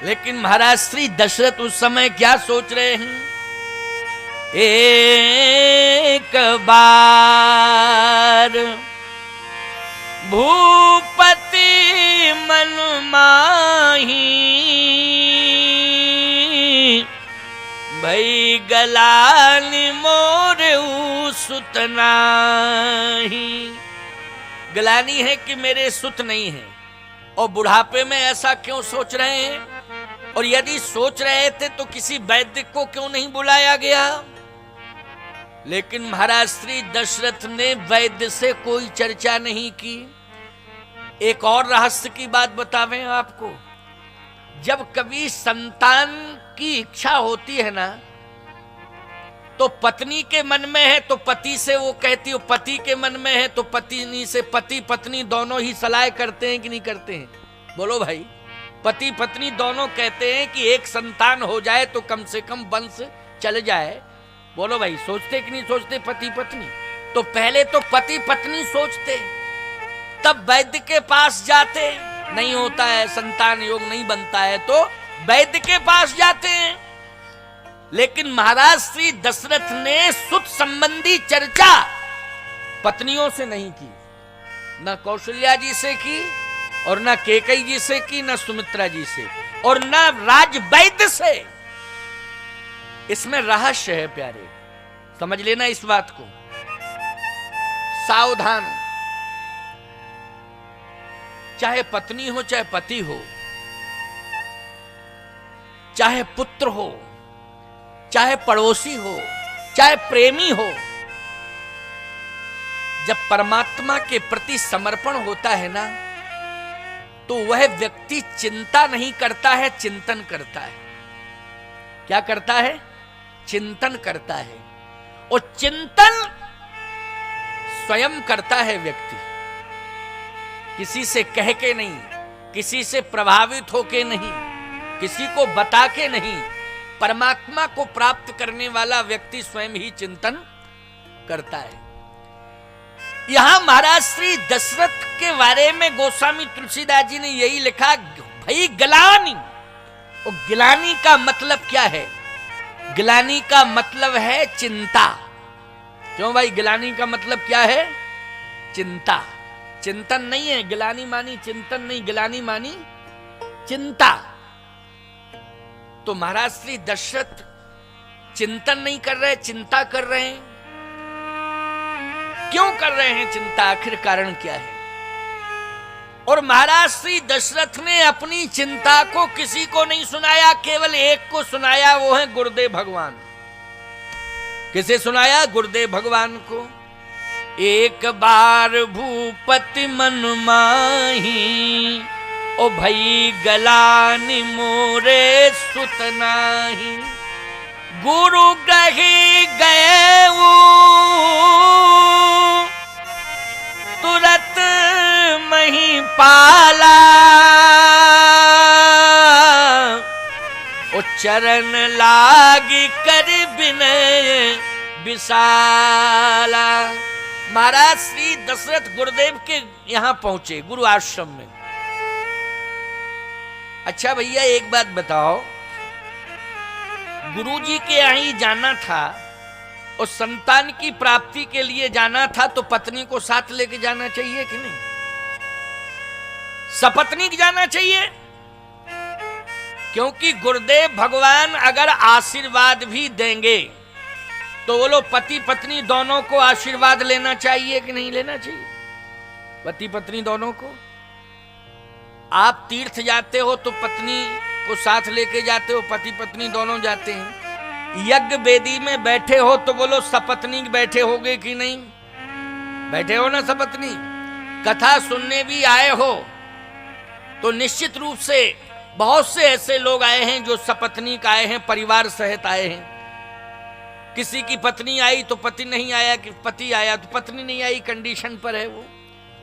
लेकिन महाराज श्री दशरथ उस समय क्या सोच रहे हैं? एक बार भूपति मन माही, भई गलानी मोर सुत नाही। गलानी है कि मेरे सुत नहीं है। और बुढ़ापे में ऐसा क्यों सोच रहे हैं? और यदि सोच रहे थे तो किसी वैद्य को क्यों नहीं बुलाया गया? लेकिन महाराज श्री दशरथ ने वैद्य से कोई चर्चा नहीं की। एक और रहस्य की बात बतावें आपको। जब कभी संतान की इच्छा होती है ना, तो पत्नी के मन में है तो पति से वो कहती हो, पति के मन में है तो पत्नी से, पति पत्नी दोनों ही सलाह करते हैं कि नहीं करते हैं? बोलो भाई, पति पत्नी दोनों कहते हैं कि एक संतान हो जाए तो कम से कम वंश चल जाए। बोलो भाई, सोचते कि नहीं सोचते पति पत्नी? तो पहले तो पति पत्नी सोचते, तब वैद्य के पास जाते। नहीं होता है, संतान योग नहीं बनता है तो वैद्य के पास जाते हैं। लेकिन महाराज श्री दशरथ ने सुत संबंधी चर्चा पत्नियों से नहीं की, न कौशल्या जी से की, और न कैकेयी जी से की, न सुमित्रा जी से, और न राज वैद्य से। इसमें रहस्य है प्यारे, समझ लेना इस बात को। सावधान, चाहे पत्नी हो, चाहे पति हो, चाहे पुत्र हो, चाहे पड़ोसी हो, चाहे प्रेमी हो, जब परमात्मा के प्रति समर्पण होता है ना, तो वह व्यक्ति चिंता नहीं करता है, चिंतन करता है। क्या करता है? चिंतन करता है। और चिंतन स्वयं करता है व्यक्ति, किसी से कह के नहीं, किसी से प्रभावित होके नहीं, किसी को बता के नहीं। परमात्मा को प्राप्त करने वाला व्यक्ति स्वयं ही चिंतन करता है। यहां महाराज श्री दशरथ के बारे में गोस्वामी तुलसीदास जी ने यही लिखा, भाई गिलानी। और गिलानी का मतलब क्या है? गिलानी का मतलब है चिंता। क्यों भाई? गिलानी का मतलब क्या है? चिंता। चिंतन नहीं है, गिलानी मानी चिंतन नहीं, गिलानी मानी चिंता। तो महाराज श्री दशरथ चिंतन नहीं कर रहे, चिंता कर रहे हैं। क्यों कर रहे हैं चिंता? आखिर कारण क्या है? और महाराज श्री दशरथ ने अपनी चिंता को किसी को नहीं सुनाया, केवल एक को सुनाया, वो है गुरुदेव भगवान। किसे सुनाया? गुरुदेव भगवान को। एक बार भूपति मन माही, ओ भई गलानी मोरे सुत नाही। गुरु ग्रही गए तुरत मही पाला, ओ चरण लागी कर बिनय विशाला। महाराज श्री दशरथ गुरुदेव के यहां पहुंचे, गुरु आश्रम में। अच्छा भैया एक बात बताओ, गुरुजी के यहां ही जाना था और संतान की प्राप्ति के लिए जाना था, तो पत्नी को साथ लेके जाना चाहिए कि नहीं? सपत्नीक जाना चाहिए। क्योंकि गुरुदेव भगवान अगर आशीर्वाद भी देंगे तो वो लोग पति पत्नी दोनों को आशीर्वाद लेना चाहिए कि नहीं लेना चाहिए? पति पत्नी दोनों को। आप तीर्थ जाते हो तो पत्नी को साथ लेके जाते हो, पति पत्नी दोनों जाते हैं। यज्ञ वेदी में बैठे हो तो बोलो सपत्नी बैठे होगे कि नहीं? बैठे हो ना सपत्नी। कथा सुनने भी आए हो तो निश्चित रूप से बहुत से ऐसे लोग आए हैं जो सपत्नीक आए हैं, परिवार सहित आए हैं। किसी की पत्नी आई तो पति नहीं आया, कि पति आया तो पत्नी नहीं आई, कंडीशन पर है वो।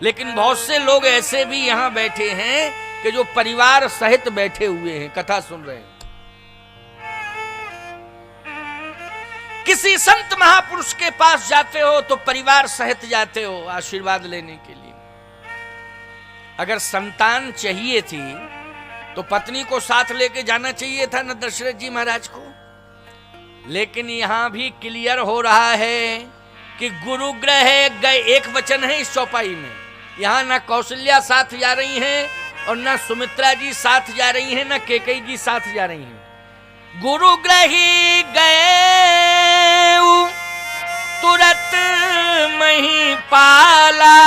लेकिन बहुत से लोग ऐसे भी यहां बैठे हैं कि जो परिवार सहित बैठे हुए हैं, कथा सुन रहे हैं। किसी संत महापुरुष के पास जाते हो तो परिवार सहित जाते हो आशीर्वाद लेने के लिए। अगर संतान चाहिए थी तो पत्नी को साथ लेके जाना चाहिए था न दशरथ जी महाराज को। लेकिन यहां भी क्लियर हो रहा है कि गुरुग्रह गए, एक वचन है इस चौपाई में। यहां ना कौशल्या साथ जा रही हैं और ना सुमित्रा जी साथ जा रही हैं, ना कैकेयी जी साथ जा रही हैं। गुरुग्रही गए तुरत मही पाला,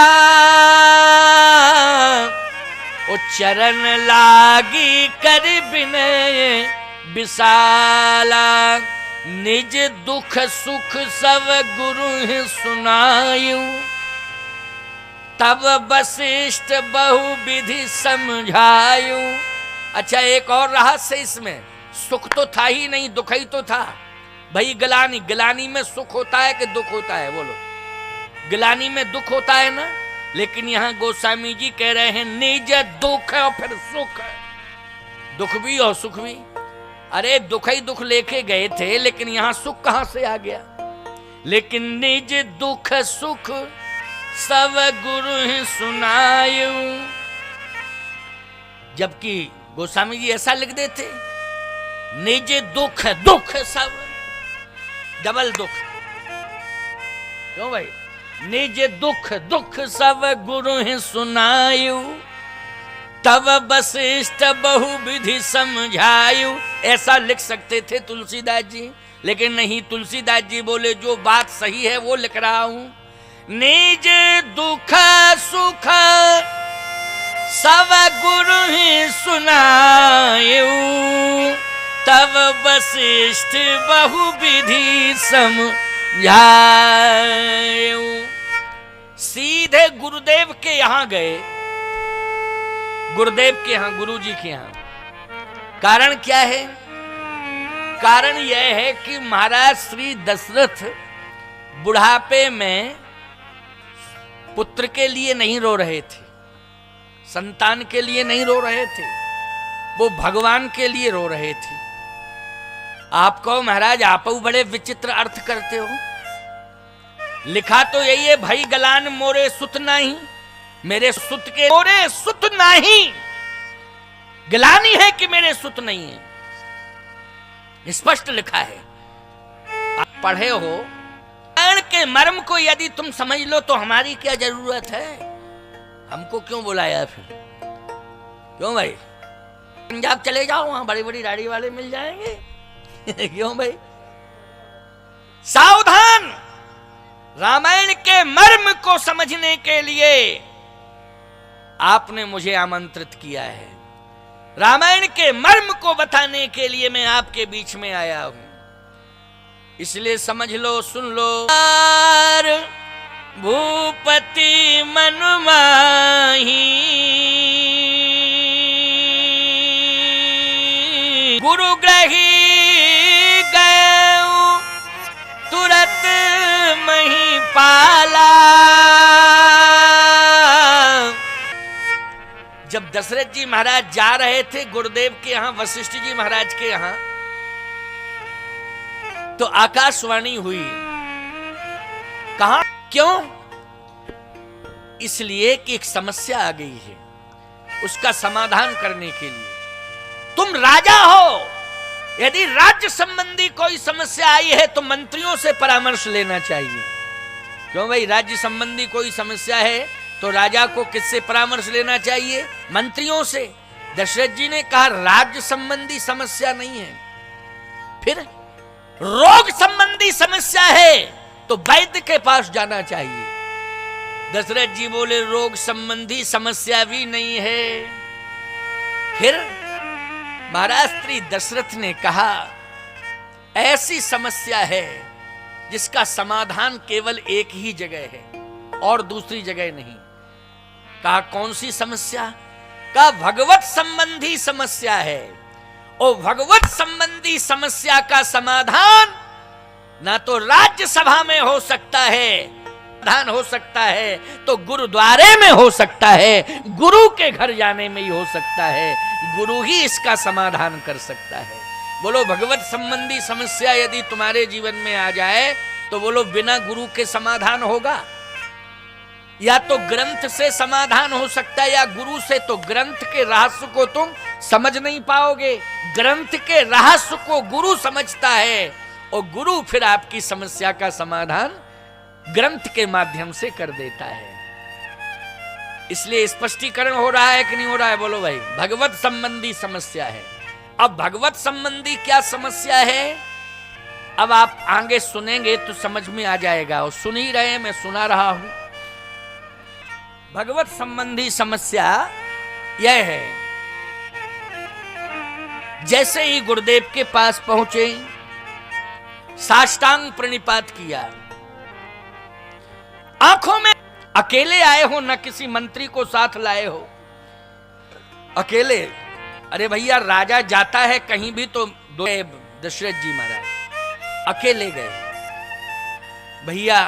ओ चरण लागी कर बिनय विशाला। निज दुख सुख सब गुरु सुनायु, तब वशिष्ठ बहुविधि समझायु। अच्छा, एक और रहस्य इसमें, सुख तो था ही नहीं, दुख ही तो था। भाई गिलानी, गिलानी में सुख होता है कि दुख होता है? बोलो, गिलानी में दुख होता है ना। लेकिन यहां गोस्वामी जी कह रहे हैं निज दुख और फिर सुख, दुख भी और सुख भी। अरे दुख ही दुख लेके गए थे, लेकिन यहां सुख कहां से आ गया? लेकिन निज दुख सुख सब गुरु सुनायु। जबकि गोस्वामी जी ऐसा लिख देते, निज दुख दुख सब, डबल दुख। क्यों भाई? निज दुख दुख सब गुरु सुनायु, तब वशिष्ठ बहुविधि समझायु। ऐसा लिख सकते थे तुलसीदास जी, लेकिन नहीं, तुलसीदास जी बोले जो बात सही है वो लिख रहा हूं। निज दुख सुख सब गुरु ही सुनायु, तब वशिष्ठ बहुविधि समझायु। सीधे गुरुदेव के यहां गए, गुरुदेव के यहां, गुरु जी के यहां। कारण क्या है? कारण यह है कि महाराज श्री दशरथ बुढ़ापे में पुत्र के लिए नहीं रो रहे थे, संतान के लिए नहीं रो रहे थे, वो भगवान के लिए रो रहे थे। आप कहो महाराज आप बड़े विचित्र अर्थ करते हो। लिखा तो यही है, भाई गलान मोरे सुत नाही, मेरे सुत के मोरे सुत नहीं। गिलानी है कि मेरे सुत नहीं है, स्पष्ट लिखा है। आप पढ़े हो, प्राण के मर्म को यदि तुम समझ लो तो हमारी क्या जरूरत है? हमको क्यों बुलाया फिर? क्यों भाई? पंजाब चले जाओ, वहां बड़ी बड़ी दाढ़ी वाले मिल जाएंगे। क्यों भाई? सावधान! रामायण के मर्म को समझने के लिए आपने मुझे आमंत्रित किया है। रामायण के मर्म को बताने के लिए मैं आपके बीच में आया हूं। इसलिए समझ लो, सुन लो। भूपति मन माही, गुरुग्रही गए तुरत मही पाला। जब दशरथ जी महाराज जा रहे थे गुरुदेव के यहां, वशिष्ठ जी महाराज के यहां, तो आकाशवाणी हुई। कहा? क्यों? इसलिए कि एक समस्या आ गई है, उसका समाधान करने के लिए। तुम राजा हो, यदि राज्य संबंधी कोई समस्या आई है तो मंत्रियों से परामर्श लेना चाहिए। क्यों भाई? राज्य संबंधी कोई समस्या है तो राजा को किससे परामर्श लेना चाहिए? मंत्रियों से। दशरथ जी ने कहा राज्य संबंधी समस्या नहीं है, फिर रोग संबंधी समस्या है तो वैद्य के पास जाना चाहिए। दशरथ जी बोले रोग संबंधी समस्या भी नहीं है। फिर महाराज श्री दशरथ ने कहा ऐसी समस्या है जिसका समाधान केवल एक ही जगह है और दूसरी जगह नहीं। कहा कौन सी समस्या? कहा भगवत संबंधी समस्या है। और भगवत संबंधी समस्या का समाधान ना तो राज्यसभा में हो सकता है, समाधान हो सकता है तो गुरुद्वारे में हो सकता है, गुरु के घर जाने में ही हो सकता है। गुरु ही इसका समाधान कर सकता है। बोलो भगवत संबंधी समस्या यदि तुम्हारे जीवन में आ जाए तो बोलो बिना गुरु के समाधान होगा? या तो ग्रंथ से समाधान हो सकता है या गुरु से। तो ग्रंथ के रहस्य को तुम समझ नहीं पाओगे, ग्रंथ के रहस्य को गुरु समझता है और गुरु फिर आपकी समस्या का समाधान ग्रंथ के माध्यम से कर देता है। इसलिए स्पष्टीकरण हो रहा है कि नहीं हो रहा है? बोलो भाई। भगवत संबंधी समस्या है। अब भगवत संबंधी क्या समस्या है, अब आप आगे सुनेंगे तो समझ में आ जाएगा, और सुन ही रहे, मैं सुना रहा हूं। भगवत संबंधी समस्या यह है, जैसे ही गुरुदेव के पास पहुंचे, साष्टांग प्रणिपात किया, आंखों में, अकेले आए हो, न किसी मंत्री को साथ लाए हो, अकेले। अरे भैया, राजा जाता है कहीं भी तो दो, दशरथ जी महाराज अकेले गए। भैया,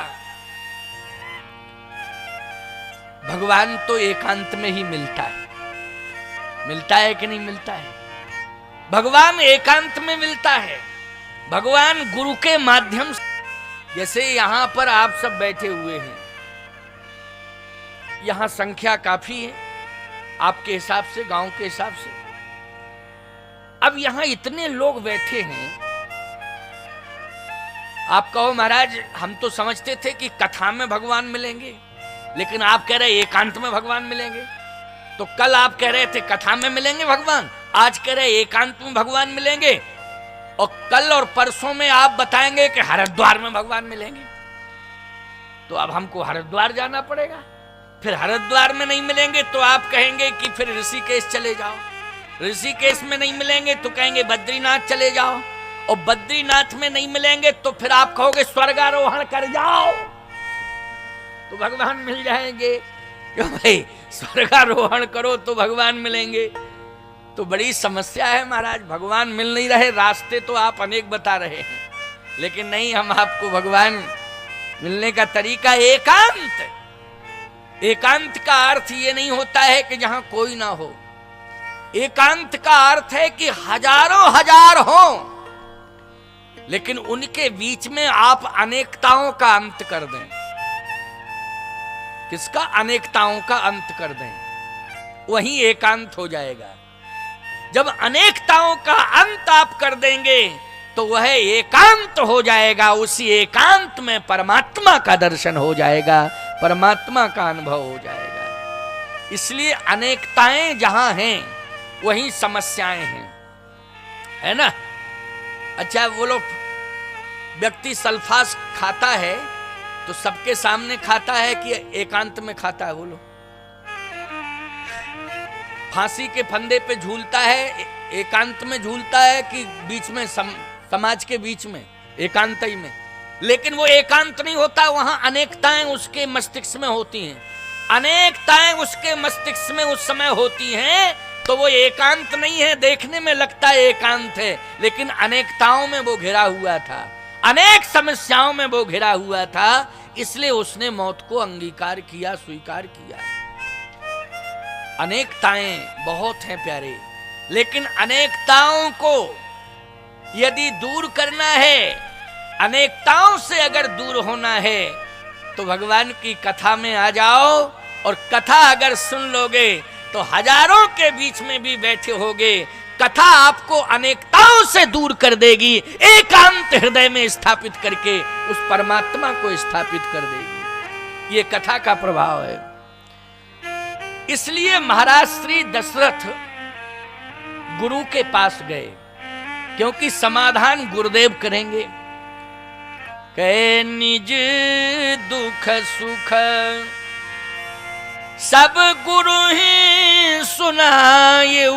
भगवान तो एकांत में ही मिलता है कि नहीं मिलता है? भगवान एकांत में मिलता है। भगवान गुरु के माध्यम से, जैसे यहां पर आप सब बैठे हुए हैं, यहां संख्या काफी है आपके हिसाब से, गांव के हिसाब से। अब यहां इतने लोग बैठे हैं, आप कहो महाराज हम तो समझते थे कि कथा में भगवान मिलेंगे, लेकिन आप कह रहे एकांत में भगवान मिलेंगे। तो कल आप कह रहे थे कथा में मिलेंगे भगवान, आज कह रहे एकांत में भगवान मिलेंगे, और कल और परसों में आप बताएंगे कि हरिद्वार में भगवान मिलेंगे। तो अब हमको हरिद्वार जाना पड़ेगा। फिर हरिद्वार में नहीं मिलेंगे तो आप कहेंगे कि फिर ऋषिकेश चले जाओ, ऋषिकेश में नहीं मिलेंगे तो कहेंगे बद्रीनाथ चले जाओ, और बद्रीनाथ में नहीं मिलेंगे तो फिर आप कहोगे स्वर्गारोहण कर जाओ, तो भगवान मिल जाएंगे। क्यों भाई? स्वर्गारोहण करो तो भगवान मिलेंगे। तो बड़ी समस्या है महाराज, भगवान मिल नहीं रहे। रास्ते तो आप अनेक बता रहे हैं, लेकिन नहीं, हम आपको भगवान मिलने का तरीका एकांत। एकांत का अर्थ ये नहीं होता है कि जहां कोई ना हो। एकांत का अर्थ है कि हजारों हजार हो, लेकिन उनके बीच में आप अनेकताओं का अंत कर दें। किसका? अनेकताओं का अंत कर दें, वही एकांत हो जाएगा। जब अनेकताओं का अंत आप कर देंगे तो वह एकांत हो जाएगा। उसी एकांत में परमात्मा का दर्शन हो जाएगा, परमात्मा का अनुभव हो जाएगा। इसलिए अनेकताएं जहां हैं वहीं समस्याएं हैं, है ना? अच्छा, वो लोग, व्यक्ति सल्फास खाता है तो सबके सामने खाता है कि एकांत में खाता है? बोलो। फांसी के फंदे पे झूलता है, एकांत में झूलता है कि बीच में समाज के बीच में, एकांत ही में? लेकिन वो एकांत नहीं होता, वहां अनेकताएं उसके मस्तिष्क में होती हैं। अनेकताएं उसके मस्तिष्क में उस समय होती हैं, तो वो एकांत नहीं है। देखने में लगता है एकांत है, लेकिन अनेकताओं में वो घिरा हुआ था, अनेक समस्याओं में वो घिरा हुआ था। इसलिए उसने मौत को अंगीकार किया, स्वीकार किया। अनेकताएं बहुत हैं प्यारे, लेकिन अनेकताओं को यदि दूर करना है, अनेकताओं से अगर दूर होना है, तो भगवान की कथा में आ जाओ, और कथा अगर सुन लोगे तो हजारों के बीच में भी बैठे होगे, कथा आपको अनेकताओं से दूर कर देगी, एकांत हृदय में स्थापित करके उस परमात्मा को स्थापित कर देगी। ये कथा का प्रभाव है। इसलिए महाराज श्री दशरथ गुरु के पास गए, क्योंकि समाधान गुरुदेव करेंगे। कहे निज दुख सुख सब गुरु ही सुनायऊ,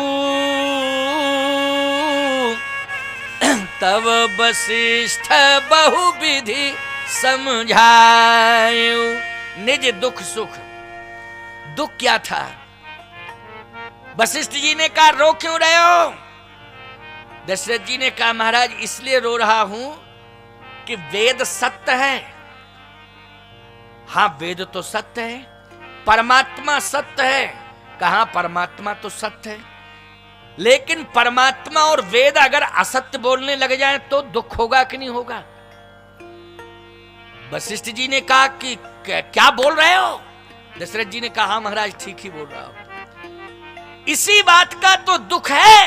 तब वशिष्ठ बहुविधि समझायऊ। निज दुख सुख। दुख क्या था? वशिष्ठ जी ने कहा रो क्यों रहे हो? दशरथ जी ने कहा महाराज इसलिए रो रहा हूं कि वेद सत्य है। हां, वेद तो सत्य है, परमात्मा सत्य है। कहां? परमात्मा तो सत्य है, लेकिन परमात्मा और वेद अगर असत्य बोलने लग जाए तो दुख होगा कि नहीं होगा? वशिष्ठ जी ने कहा कि क्या बोल रहे हो? दशरथ जी ने कहा महाराज ठीक ही बोल रहा हो। इसी बात का तो दुख है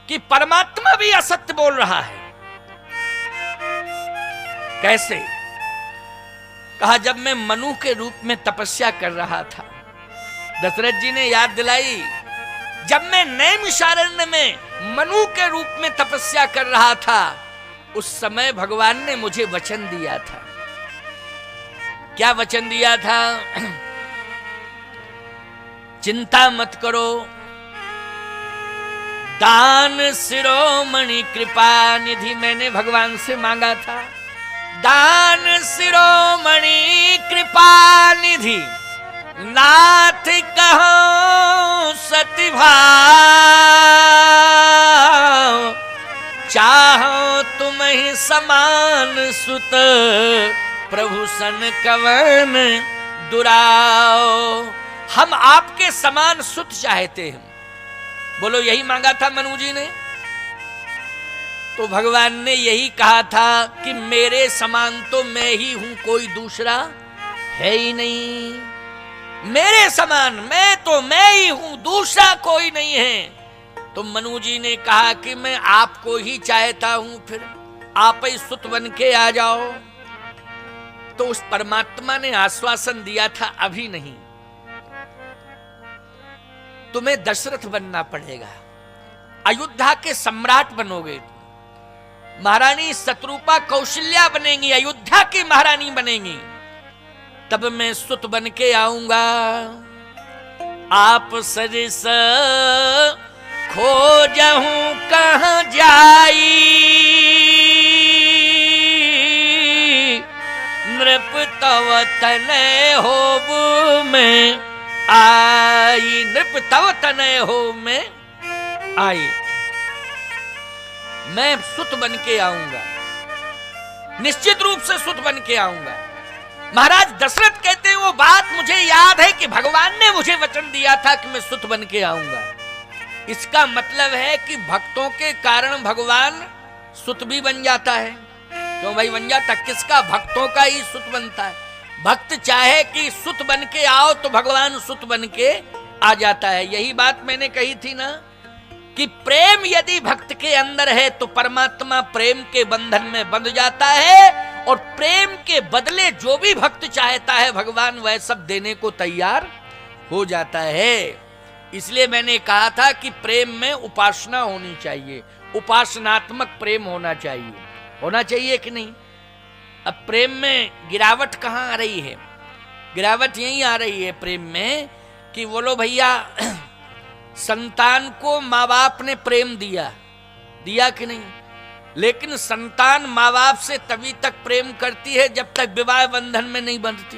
कि परमात्मा भी असत्य बोल रहा है। कैसे? कहा जब मैं मनु के रूप में तपस्या कर रहा था, दशरथ जी ने याद दिलाई, जब मैं नैमिषारण्य में मनु के रूप में तपस्या कर रहा था, उस समय भगवान ने मुझे वचन दिया था। क्या वचन दिया था? चिंता मत करो, दान शिरोमणि कृपा निधि मैंने भगवान से मांगा था। दान शिरोमणि कृपा निधि नाथ कहो सतिभाव, चाहो तुम ही समान सुत प्रभु सन कवन दुराओ। हम आपके समान सुत चाहते हैं। बोलो यही मांगा था मनु जी ने। तो भगवान ने यही कहा था कि मेरे समान तो मैं ही हूं, कोई दूसरा है ही नहीं। मेरे समान मैं ही हूं, दूसरा कोई नहीं है। तो मनु जी ने कहा कि मैं आपको ही चाहता हूं, फिर आप ही सुत बन के आ जाओ। तो उस परमात्मा ने आश्वासन दिया था, अभी नहीं, तुम्हें दशरथ बनना पड़ेगा, अयोध्या के सम्राट बनोगे, महारानी शत्रुपा कौशल्या बनेंगी, अयोध्या की महारानी बनेंगी, तब मैं सुत बन के आऊंगा। आप सरिस खोजहूं कहां जाई, नृप तव तनय होब में आई, नृप तव तनय हो में आई, मैं सुत बन के आऊंगा, निश्चित रूप से सुत बन के आऊंगा। महाराज दशरथ कहते हैं वो बात मुझे याद है कि भगवान ने मुझे वचन दिया था कि मैं सुत बन के आऊंगा। इसका मतलब है कि भक्तों के कारण भगवान सुत भी बन जाता है। क्यों भाई बन जाता? किसका? भक्तों का ही सुत बनता है। भक्त चाहे कि सुत बन के आओ तो भगवान सुत बन के आ जाता है। यही बात मैंने कही थी ना कि प्रेम यदि भक्त के अंदर है तो परमात्मा प्रेम के बंधन में बंध जाता है, और प्रेम के बदले जो भी भक्त चाहता है भगवान वह सब देने को तैयार हो जाता है। इसलिए मैंने कहा था कि प्रेम में उपासना होनी चाहिए, उपासनात्मक प्रेम होना चाहिए। होना चाहिए कि नहीं? अब प्रेम में गिरावट कहाँ आ रही है? गिरावट यही आ रही है प्रेम में कि बोलो भैया संतान को माँ बाप ने प्रेम दिया कि नहीं, लेकिन संतान माँ बाप से तभी तक प्रेम करती है जब तक विवाह बंधन में नहीं बंधती।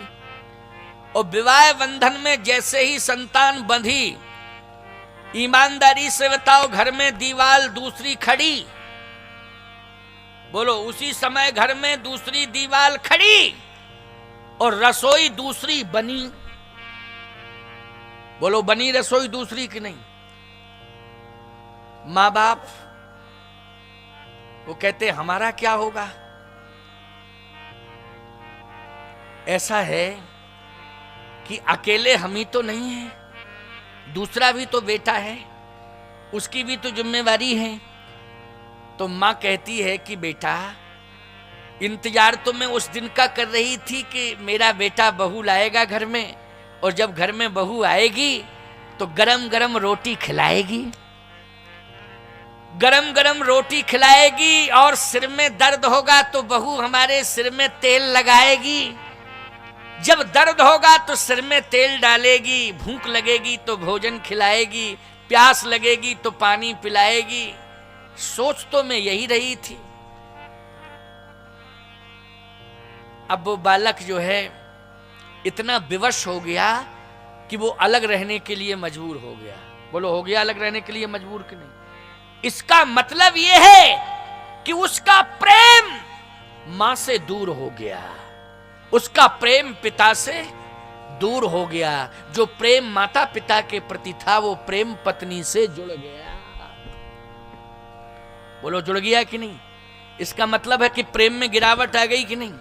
और विवाह बंधन में जैसे ही संतान बंधी, ईमानदारी से बताओ, घर में दीवार दूसरी खड़ी, बोलो उसी समय घर में दूसरी दीवार खड़ी और रसोई दूसरी बनी। बोलो बनी रसोई दूसरी कि नहीं? माँ बाप वो कहते हमारा क्या होगा? ऐसा है कि अकेले हम ही तो नहीं है, दूसरा भी तो बेटा है, उसकी भी तो जिम्मेवारी है। तो माँ कहती है कि बेटा इंतजार तो मैं उस दिन का कर रही थी कि मेरा बेटा बहू लाएगा घर में, और जब घर में बहू आएगी तो गरम गरम रोटी खिलाएगी, गरम गरम रोटी खिलाएगी, और सिर में दर्द होगा तो बहू हमारे सिर में तेल लगाएगी, जब दर्द होगा तो सिर में तेल डालेगी, भूख लगेगी तो भोजन खिलाएगी, प्यास लगेगी तो पानी पिलाएगी। सोच तो मैं यही रही थी। अब वो बालक जो है इतना विवश हो गया कि वो अलग रहने के लिए मजबूर हो गया। बोलो हो गया अलग रहने के लिए मजबूर कि नहीं? इसका मतलब ये है कि उसका प्रेम मां से दूर हो गया, उसका प्रेम पिता से दूर हो गया। जो प्रेम माता पिता के प्रति था वो प्रेम पत्नी से जुड़ गया। बोलो जुड़ गया कि नहीं? इसका मतलब है कि प्रेम में गिरावट आ गई कि नहीं?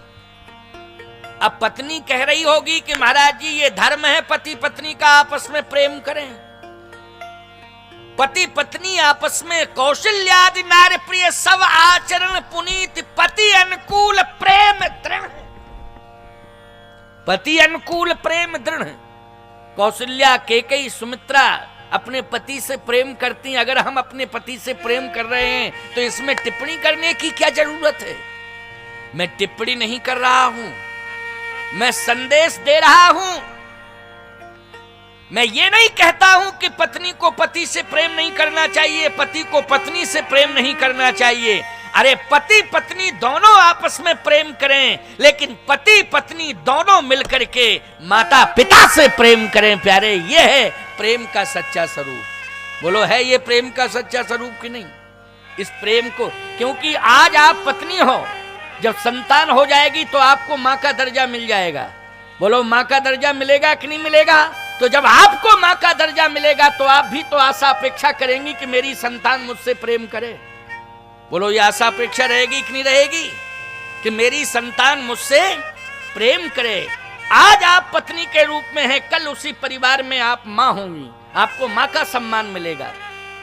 अब पत्नी कह रही होगी कि महाराज जी ये धर्म है पति पत्नी का आपस में प्रेम करें। पति पत्नी आपस में कौशल्यादि नार प्रिय सब आचरण पुनीत पति अनुकूल प्रेम दृढ़। पति अनुकूल प्रेम दृढ़। कौशल्या केकई सुमित्रा अपने पति से प्रेम करती हैं। अगर हम अपने पति से प्रेम कर रहे हैं तो इसमें टिप्पणी करने की क्या जरूरत है? मैं टिप्पणी नहीं कर रहा हूं, मैं संदेश दे रहा हूं। मैं ये नहीं कहता हूं कि पत्नी को पति से प्रेम नहीं करना चाहिए, पति को पत्नी से प्रेम नहीं करना चाहिए। अरे पति पत्नी दोनों आपस में प्रेम करें, लेकिन पति पत्नी दोनों मिलकर के माता पिता से प्रेम करें। प्यारे, ये है प्रेम का सच्चा स्वरूप। बोलो, है ये प्रेम का सच्चा स्वरूप कि नहीं? इस प्रेम को, क्योंकि आज आप पत्नी हो, जब संतान हो जाएगी तो आपको मां का दर्जा मिल जाएगा। बोलो, मां का दर्जा मिलेगा कि नहीं मिलेगा? तो जब आपको मां का दर्जा मिलेगा तो आप भी तो आशा अपेक्षा करेंगी कि मेरी संतान मुझसे प्रेम करे। बोलो, ये आशा अपेक्षा रहेगी कि नहीं रहेगी कि मेरी संतान मुझसे प्रेम करे? आज आप पत्नी के रूप में हैं, कल उसी परिवार में आप मां होंगी, आपको मां का सम्मान मिलेगा।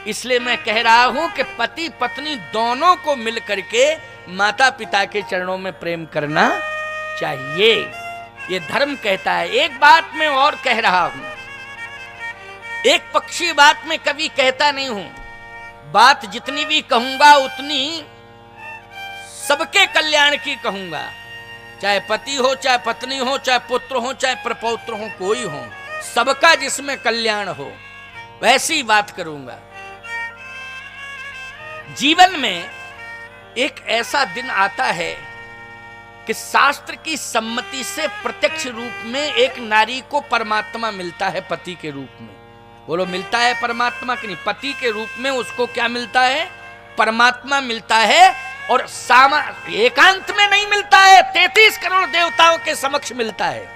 इसलिए मैं कह रहा हूं कि पति पत्नी दोनों को मिल करके माता पिता के चरणों में प्रेम करना चाहिए। ये धर्म कहता है। एक बात मैं और कह रहा हूं, एक पक्षी बात मैं कभी कहता नहीं हूं। बात जितनी भी कहूंगा उतनी सबके कल्याण की कहूंगा। चाहे पति हो, चाहे पत्नी हो, चाहे पुत्र हो, चाहे प्रपौत्र हो, कोई हो, सबका जिसमें कल्याण हो वैसी बात करूंगा। जीवन में एक ऐसा दिन आता है कि शास्त्र की सम्मति से प्रत्यक्ष रूप में एक नारी को परमात्मा मिलता है पति के रूप में। बोलो, मिलता है परमात्मा कि नहीं? पति के रूप में उसको क्या मिलता है? परमात्मा मिलता है। और एकांत में नहीं मिलता है, 33 करोड़ देवताओं के समक्ष मिलता है।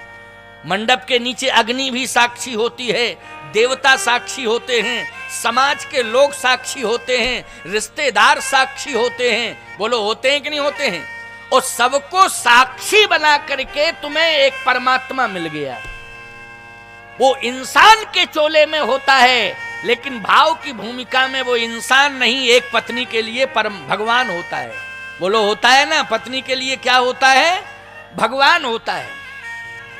मंडप के नीचे अग्नि भी साक्षी होती है, देवता साक्षी होते हैं, समाज के लोग साक्षी होते हैं, रिश्तेदार साक्षी होते हैं। बोलो, होते हैं कि नहीं होते हैं? और सबको साक्षी बना करके तुम्हें एक परमात्मा मिल गया। वो इंसान के चोले में होता है, लेकिन भाव की भूमिका में वो इंसान नहीं, एक पत्नी के लिए परम भगवान होता है। बोलो, होता है ना? पत्नी के लिए क्या होता है? भगवान होता है।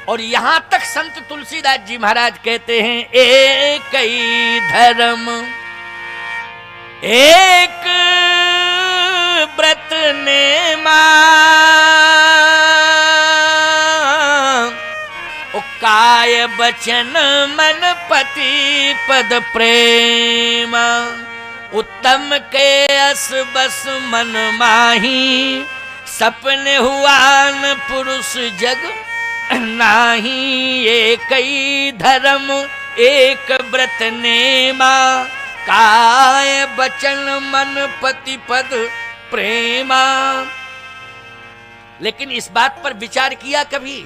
और यहां तक संत तुलसीदास जी महाराज कहते हैं, एक ही धर्म एक व्रत ने काय बचन मन पति पद प्रेम उत्तम के अस बस मन माही सपने हुआन पुरुष जग नाही। एक ही धर्म एक व्रत नेमा काय बचन मन पति पद प्रेमा। लेकिन इस बात पर विचार किया कभी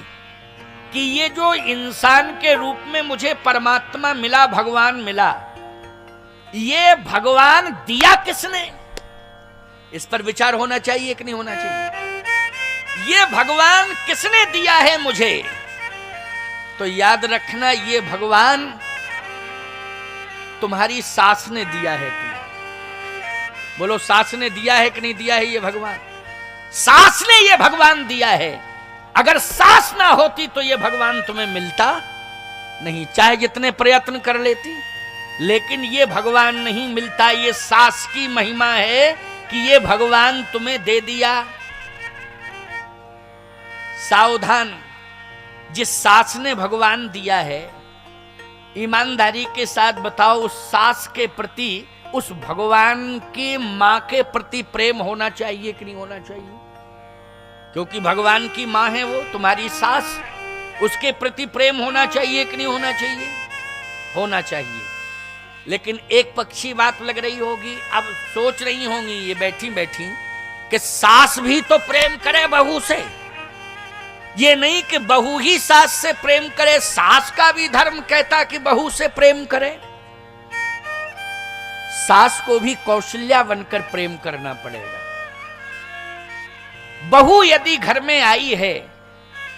कि ये जो इंसान के रूप में मुझे परमात्मा मिला, भगवान मिला, ये भगवान दिया किसने? इस पर विचार होना चाहिए कि नहीं होना चाहिए? ये भगवान किसने दिया है मुझे? तो याद रखना, ये भगवान तुम्हारी सास ने दिया है तुम्हें। बोलो, सास ने दिया है कि नहीं दिया है? ये भगवान, सास ने ये भगवान दिया है। अगर सास ना होती तो ये भगवान तुम्हें मिलता नहीं, चाहे जितने प्रयत्न कर लेती, लेकिन ये भगवान नहीं मिलता। ये सास की महिमा है कि ये भगवान तुम्हें दे दिया। सावधान, जिस सास ने भगवान दिया है, ईमानदारी के साथ बताओ, उस सास के प्रति, उस भगवान की मां के प्रति प्रेम होना चाहिए कि नहीं होना चाहिए? क्योंकि भगवान की मां है वो, तुम्हारी सास, उसके प्रति प्रेम होना चाहिए कि नहीं होना चाहिए? होना चाहिए। लेकिन एक पक्षी बात लग रही होगी, अब सोच रही होंगी ये बैठी बैठी कि सास भी तो प्रेम करे बहू से। ये नहीं कि बहू ही सास से प्रेम करे, सास का भी धर्म कहता कि बहू से प्रेम करे। सास को भी कौशल्या बनकर प्रेम करना पड़ेगा। बहू यदि घर में आई है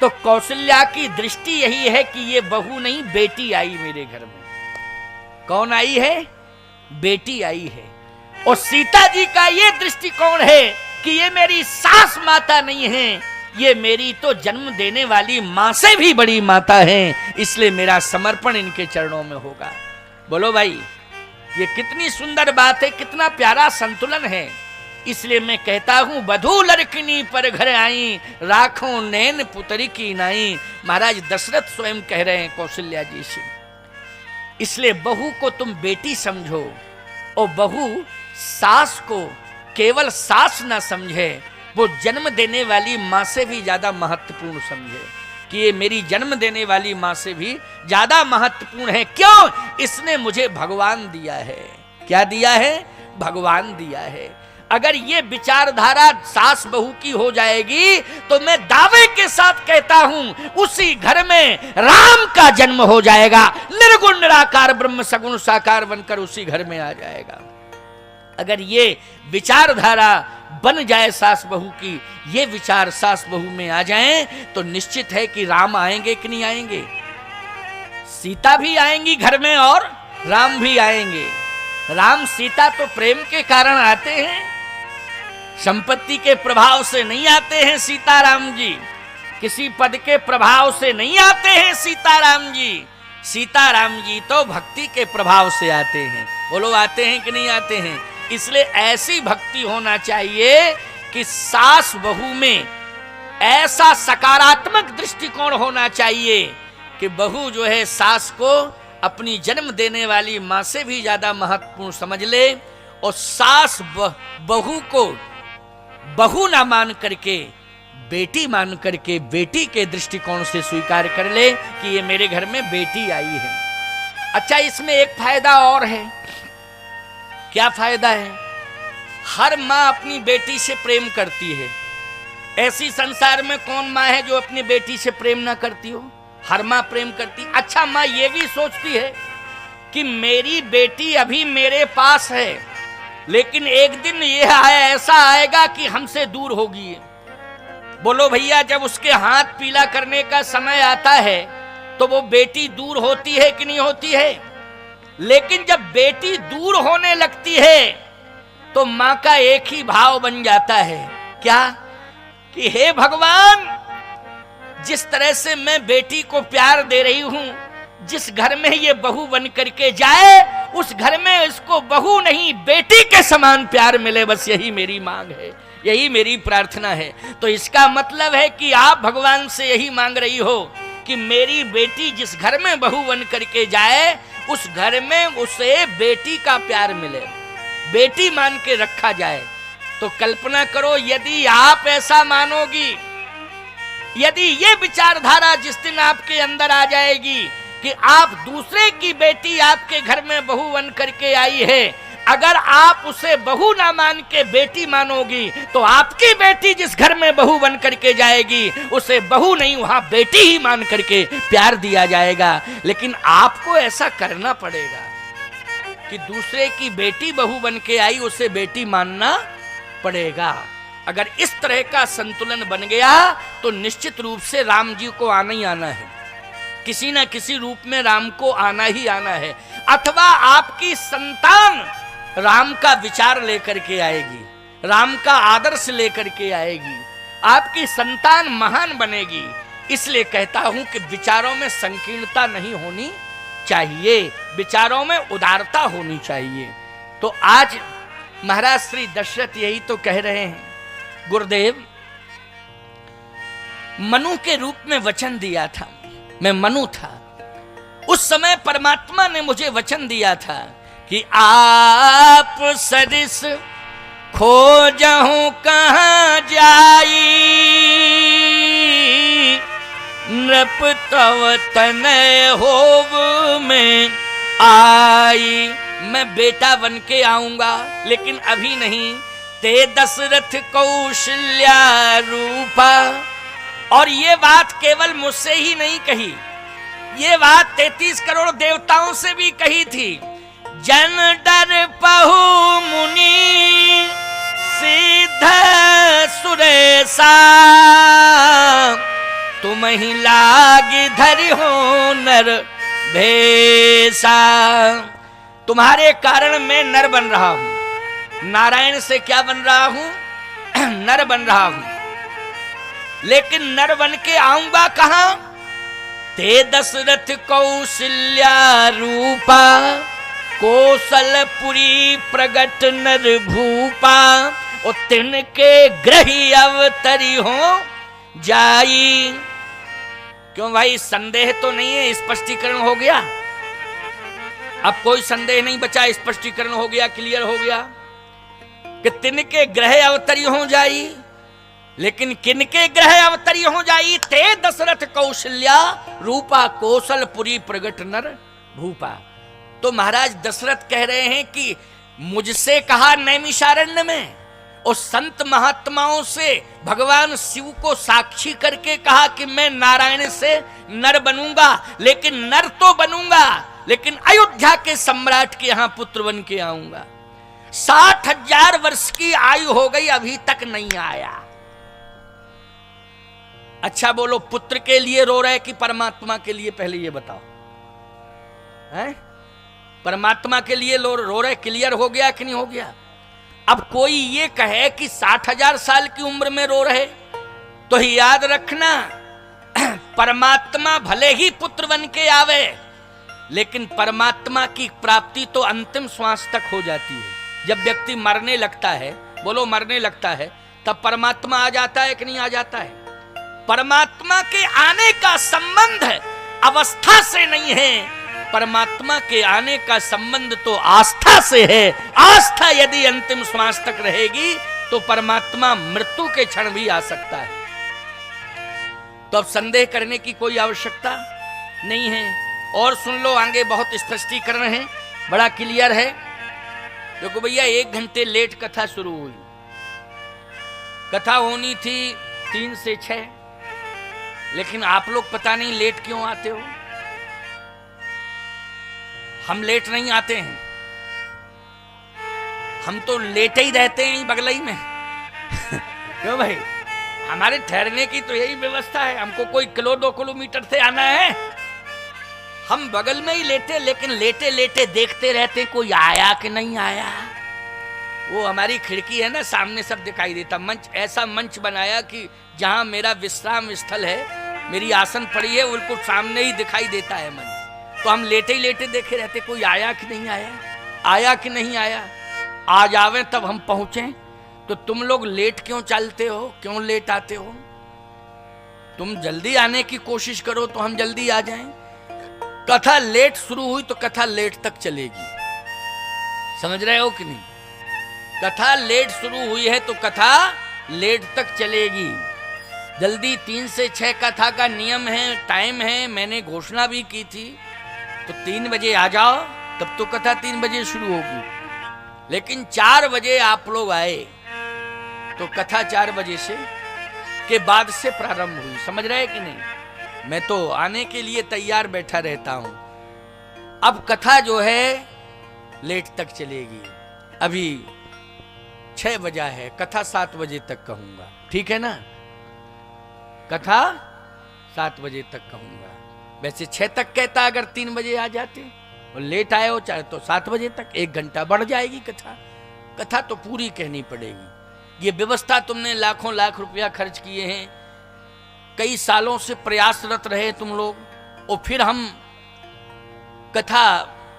तो कौशल्या की दृष्टि यही है कि ये बहू नहीं बेटी आई मेरे घर में। कौन आई है? बेटी आई है। और सीता जी का ये दृष्टिकोण है कि ये मेरी सास माता नहीं है, ये मेरी तो जन्म देने वाली मां से भी बड़ी माता है, इसलिए मेरा समर्पण इनके चरणों में होगा। बोलो भाई, ये कितनी सुंदर बात है, कितना प्यारा संतुलन है। इसलिए मैं कहता हूं वधू लड़किनी पर घर आई, राखों नैन पुतरी की नाई। महाराज दशरथ स्वयं कह रहे हैं कौशल्या जी से। इसलिए बहू को तुम बेटी समझो और बहू सास को केवल सास ना समझे, वो जन्म देने वाली मां से भी ज्यादा महत्वपूर्ण समझे कि ये मेरी जन्म देने वाली मां से भी ज्यादा महत्वपूर्ण है। क्यों? इसने मुझे भगवान दिया है। क्या दिया है? भगवान दिया है। अगर ये विचारधारा सास बहू की हो जाएगी तो मैं दावे के साथ कहता हूं उसी घर में राम का जन्म हो जाएगा। निर्गुण निराकार ब्रह्म सगुण साकार बनकर उसी घर में आ जाएगा। अगर ये विचारधारा बन जाए सास बहू की, ये विचार सास बहू में आ जाएं, तो निश्चित है कि राम आएंगे कि नहीं आएंगे। सीता भी आएंगी घर में और राम भी आएंगे। राम सीता तो प्रेम के कारण आते हैं, संपत्ति के प्रभाव से नहीं आते हैं। सीताराम जी किसी पद के प्रभाव से नहीं आते हैं। सीताराम जी तो भक्ति के प्रभाव से आते हैं। बोलो, आते हैं कि नहीं आते हैं? इसलिए ऐसी भक्ति होना चाहिए कि सास बहू में ऐसा सकारात्मक दृष्टिकोण होना चाहिए कि बहू जो है सास को अपनी जन्म देने वाली मां से भी ज्यादा महत्वपूर्ण समझ ले, और सास बहू को बहू ना मान करके बेटी मान करके बेटी के दृष्टिकोण से स्वीकार कर ले कि ये मेरे घर में बेटी आई है। अच्छा, इसमें एक फायदा और है। क्या फायदा है? हर माँ अपनी बेटी से प्रेम करती है। ऐसी संसार में कौन माँ है जो अपनी बेटी से प्रेम ना करती हो? हर माँ प्रेम करती। अच्छा, माँ ये भी सोचती है कि मेरी बेटी अभी मेरे पास है, लेकिन एक दिन ये ऐसा आएगा कि हमसे दूर होगी। बोलो भैया, जब उसके हाथ पीला करने का समय आता है तो वो बेटी दूर होती है कि नहीं होती है? लेकिन जब बेटी दूर होने लगती है तो मां का एक ही भाव बन जाता है। क्या? कि हे भगवान, जिस तरह से मैं बेटी को प्यार दे रही हूं, जिस घर में ये बहू बन करके जाए उस घर में इसको बहू नहीं बेटी के समान प्यार मिले। बस यही मेरी मांग है, यही मेरी प्रार्थना है। तो इसका मतलब है कि आप भगवान से यही मांग रही हो कि मेरी बेटी जिस घर में बहू बन करके जाए उस घर में उसे बेटी का प्यार मिले, बेटी मान के रखा जाए। तो कल्पना करो, यदि आप ऐसा मानोगी, यदि ये विचारधारा जिस दिन आपके अंदर आ जाएगी कि आप दूसरे की बेटी आपके घर में बहू बन करके आई है, अगर आप उसे बहू ना मान के बेटी मानोगी तो आपकी बेटी जिस घर में बहू बन करके जाएगी उसे बहू नहीं, वहां बेटी ही मान करके प्यार दिया जाएगा। लेकिन आपको ऐसा करना पड़ेगा कि दूसरे की बेटी बहू बन के आई, उसे बेटी मानना पड़ेगा। अगर इस तरह का संतुलन बन गया तो निश्चित रूप से राम जी को आना ही आना है, किसी ना किसी रूप में राम को आना ही आना है। अथवा आपकी संतान राम का विचार लेकर के आएगी, राम का आदर्श लेकर के आएगी, आपकी संतान महान बनेगी। इसलिए कहता हूं कि विचारों में संकीर्णता नहीं होनी चाहिए, विचारों में उदारता होनी चाहिए। तो आज महाराज श्री दशरथ यही तो कह रहे हैं। गुरुदेव, मनु के रूप में वचन दिया था, मैं मनु था, उस समय परमात्मा ने मुझे वचन दिया था कि आप सरिस खोजहूं कहां जाई, नृप तव तनय होव में आई। मैं बेटा बन के आऊंगा, लेकिन अभी नहीं। ते दशरथ कौशल्या रूपा। और ये बात केवल मुझसे ही नहीं कही, ये बात 33 करोड़ देवताओं से भी कही थी। जन डर पहु मुनि सिद्ध सुरेशा, तुम तुम्हि लागी धरि हो नर भेसा। तुम्हारे कारण मैं नर बन रहा हूं। नारायण से क्या बन रहा हूं? नर बन रहा हूं। लेकिन नर बन के आऊंगा कहां? ते दशरथ कौशल्या रूपा, कौशलपुरी प्रगट नर भूपा। और तिनके ग्रही अवतरी हो जाई। क्यों भाई, संदेह तो नहीं है? स्पष्टीकरण हो गया। अब कोई संदेह नहीं बचा, स्पष्टीकरण हो गया, क्लियर हो गया कि तिनके ग्रह अवतरी हो जाई। लेकिन किनके ग्रह अवतरी हो जाई? ते दशरथ कौशल्या रूपा, कौशलपुरी प्रगट नर भूपा। तो महाराज दशरथ कह रहे हैं कि मुझसे कहा नैमिषारण्य में, और संत महात्माओं से भगवान शिव को साक्षी करके कहा कि मैं नारायण से नर बनूंगा। लेकिन नर तो बनूंगा, लेकिन अयोध्या के सम्राट के यहां पुत्र बन के आऊंगा। 60,000 वर्ष की आयु हो गई, अभी तक नहीं आया। अच्छा बोलो, पुत्र के लिए रो रहे कि परमात्मा के लिए? पहले ये बताओ, है? परमात्मा के लिए रो रहे? क्लियर हो गया कि नहीं हो गया? अब कोई ये कहे कि 60,000 साल की उम्र में रो रहे, तो याद रखना परमात्मा भले ही पुत्र बन के आवे, लेकिन परमात्मा की प्राप्ति तो अंतिम श्वास तक हो जाती है। जब व्यक्ति मरने लगता है, बोलो मरने लगता है, तब परमात्मा आ जाता है कि नहीं आ जाता है? परमात्मा के आने का संबंध अवस्था से नहीं है, परमात्मा के आने का संबंध तो आस्था से है। आस्था यदि अंतिम श्वास तक रहेगी तो परमात्मा मृत्यु के क्षण भी आ सकता है। तो अब संदेह करने की कोई आवश्यकता नहीं है। और सुन लो, आगे बहुत स्पष्टीकरण है, बड़ा क्लियर है। देखो भैया, 1 घंटे लेट कथा शुरू हुई। कथा होनी थी 3 से 6, लेकिन आप लोग पता नहीं लेट क्यों आते हो। हम लेट नहीं आते हैं, हम तो लेटे ही रहते हैं बगलई में। क्यों भाई, हमारे ठहरने की तो यही व्यवस्था है। हमको कोई 1-2 किलोमीटर से आना है, हम बगल में ही लेटे। लेकिन लेटे लेटे देखते रहते कोई आया कि नहीं आया। वो हमारी खिड़की है ना, सामने सब दिखाई देता। मंच, ऐसा मंच बनाया कि जहां मेरा विश्राम स्थल है, मेरी आसन पड़ी है, बिल्कुल सामने ही दिखाई देता है मंच। तो हम लेटे ही लेटे देखे रहते कोई आया कि नहीं आया, आया कि नहीं आया। आज आवे तब हम पहुंचे। तो तुम लोग लेट क्यों चलते हो, क्यों लेट आते हो? तुम जल्दी आने की कोशिश करो तो हम जल्दी आ जाएं। कथा लेट शुरू हुई तो कथा लेट तक चलेगी, समझ रहे हो कि नहीं? कथा लेट शुरू हुई है तो कथा लेट तक चलेगी। जल्दी 3 से 6 कथा का नियम है, टाइम है, मैंने घोषणा भी की थी। तो 3 बजे आ जाओ, तब तो कथा 3 बजे शुरू होगी। लेकिन 4 बजे आप लोग आए तो कथा 4 बजे से के बाद से प्रारंभ हुई, समझ रहे कि नहीं? मैं तो आने के लिए तैयार बैठा रहता हूं। अब कथा जो है लेट तक चलेगी। अभी 6 बजा है, कथा 7 बजे तक कहूंगा, ठीक है ना? कथा 7 बजे तक कहूंगा। वैसे 6 तक कहता, अगर 3 बजे आ जाते और लेट आए हो चाहे तो 7 बजे तक, 1 घंटा बढ़ जाएगी कथा। कथा तो पूरी कहनी पड़ेगी। ये व्यवस्था तुमने लाखों लाख रुपया खर्च किए हैं, कई सालों से प्रयासरत रहे तुम लोग, और फिर हम कथा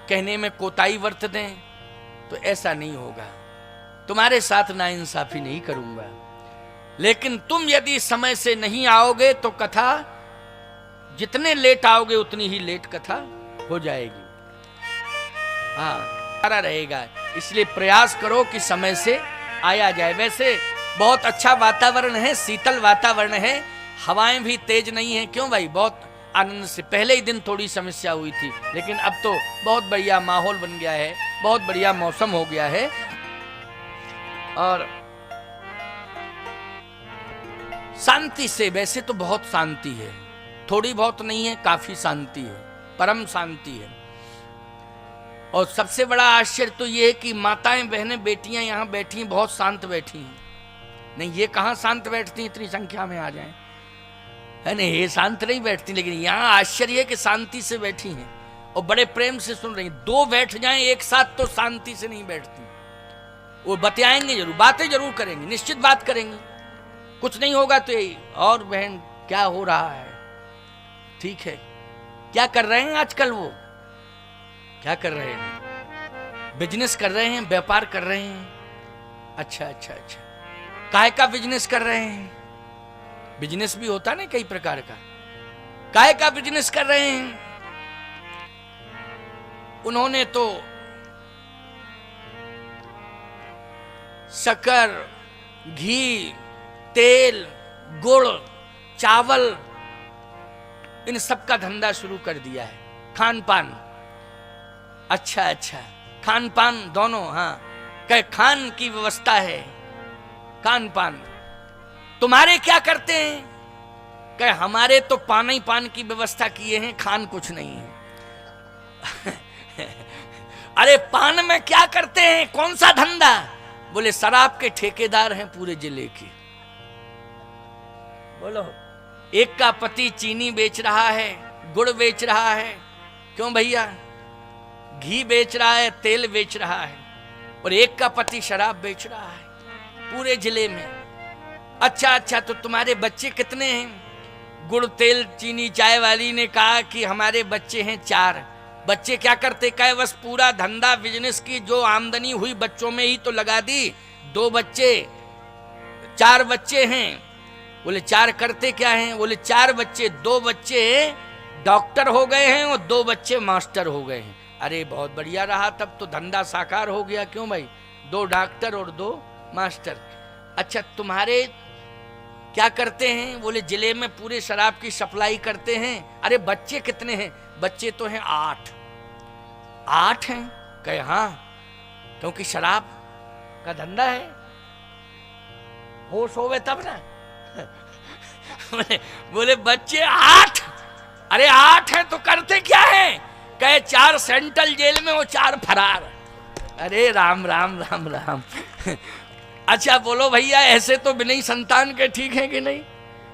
कहने में कोताही बरत दें तो ऐसा नहीं होगा। तुम्हारे साथ नाइंसाफी नहीं करूंगा। लेकिन तुम यदि समय से नहीं आओगे तो कथा, जितने लेट आओगे उतनी ही लेट कथा हो जाएगी। हाँ, सारा रहेगा। इसलिए प्रयास करो कि समय से आया जाए। वैसे बहुत अच्छा वातावरण है, शीतल वातावरण है, हवाएं भी तेज नहीं है। क्यों भाई, बहुत आनंद से। पहले ही दिन थोड़ी समस्या हुई थी, लेकिन अब तो बहुत बढ़िया माहौल बन गया है, बहुत बढ़िया मौसम हो गया है। और शांति से, वैसे तो बहुत शांति है, थोड़ी बहुत नहीं है, काफी शांति है, परम शांति है। और सबसे बड़ा आश्चर्य तो ये है कि माताएं, बहनें, बेटियां यहाँ बैठी हैं, बहुत शांत बैठी हैं। नहीं, ये कहाँ शांत बैठती हैं, इतनी संख्या में आ जाएं, है नहीं, ये शांत नहीं बैठती, लेकिन यहाँ आश्चर्य है कि शांति से बैठी हैं और बड़े प्रेम से सुन रही हैं। दो बैठ जाएं एक साथ तो शांति से नहीं बैठती। वो बतियाएंगे जरूर, बातें जरूर करेंगे, निश्चित बात करेंगे। कुछ नहीं होगा तो यही, और बहन क्या हो रहा है, ठीक है, क्या कर रहे हैं आजकल, वो क्या कर रहे हैं, बिजनेस कर रहे हैं, व्यापार कर रहे हैं। अच्छा अच्छा अच्छा, काय का बिजनेस कर रहे हैं? बिजनेस भी होता ना कई प्रकार का। काय का बिजनेस कर रहे हैं? उन्होंने तो शक्कर, घी, तेल, गुड़, चावल, इन सब का धंधा शुरू कर दिया है। खान पान, अच्छा अच्छा, खान पान दोनों, हाँ, कह खान की व्यवस्था है, खान पान। तुम्हारे क्या करते हैं? कह हमारे तो पान ही पान की व्यवस्था किए हैं, खान कुछ नहीं है। अरे पान में क्या करते हैं, कौन सा धंधा? बोले शराब के ठेकेदार हैं पूरे जिले के। बोलो, एक का पति चीनी बेच रहा है, गुड़ बेच रहा है, क्यों भैया, घी बेच रहा है, तेल बेच रहा है, और एक का पति शराब बेच रहा है पूरे जिले में। अच्छा अच्छा, तो तुम्हारे बच्चे कितने हैं? गुड़ तेल चीनी चाय वाली ने कहा कि हमारे बच्चे हैं 4। बच्चे क्या करते? कहे बस पूरा धंधा बिजनेस की जो आमदनी हुई बच्चों में ही तो लगा दी। 2 बच्चे, 4 बच्चे हैं। बोले 4 करते क्या हैं? बोले 4 बच्चे, 2 बच्चे डॉक्टर हो गए हैं और 2 बच्चे मास्टर हो गए हैं। अरे बहुत बढ़िया रहा, तब तो धंधा साकार हो गया। क्यों भाई, 2 डॉक्टर और 2 मास्टर। अच्छा तुम्हारे क्या करते हैं? बोले जिले में पूरे शराब की सप्लाई करते हैं। अरे बच्चे कितने हैं? बच्चे तो हैं 8। 8 हैं? कहे हाँ, क्योंकि शराब का धंधा है, होश होवे तब ना। बोले बच्चे 8। अरे 8 हैं तो करते क्या है? कहे 4 सेंट्रल जेल में और 4 फरार। अरे राम राम राम राम। अच्छा बोलो भैया, ऐसे तो बिना संतान के ठीक है कि नहीं,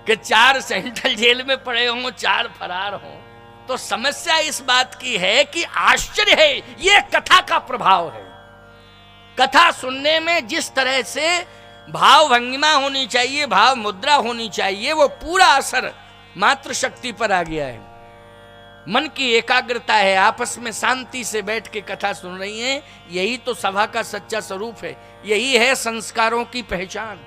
कि 4 सेंट्रल जेल में पड़े हों, 4 फरार हों। तो समस्या इस बात की है कि आश्चर्य है, ये कथा का प्रभाव है। कथा सुनने में जिस तरह से भाव भंगिमा होनी चाहिए, भाव मुद्रा होनी चाहिए, वो पूरा असर मातृ शक्ति पर आ गया है। मन की एकाग्रता है, आपस में शांति से बैठ के कथा सुन रही हैं। यही तो सभा का सच्चा स्वरूप है, यही है संस्कारों की पहचान।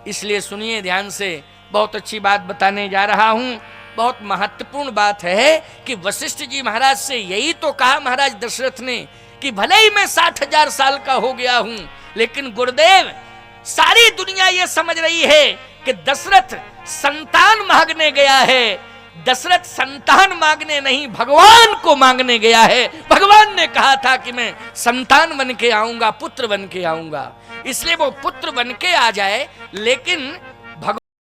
इसलिए सुनिए ध्यान से, बहुत अच्छी बात बताने जा रहा हूं। बहुत महत्वपूर्ण बात है कि वशिष्ठ जी महाराज से यही तो कहा महाराज दशरथ ने कि भले ही मैं 60,000 साल का हो गया हूं, लेकिन गुरुदेव सारी दुनिया ये समझ रही है कि दशरथ संतान मांगने गया है। दशरथ संतान मांगने नहीं, भगवान को मांगने गया है। भगवान ने कहा था कि मैं संतान बन के आऊंगा, पुत्र बन के आऊंगा। इसलिए वो पुत्र बन के आ जाए, लेकिन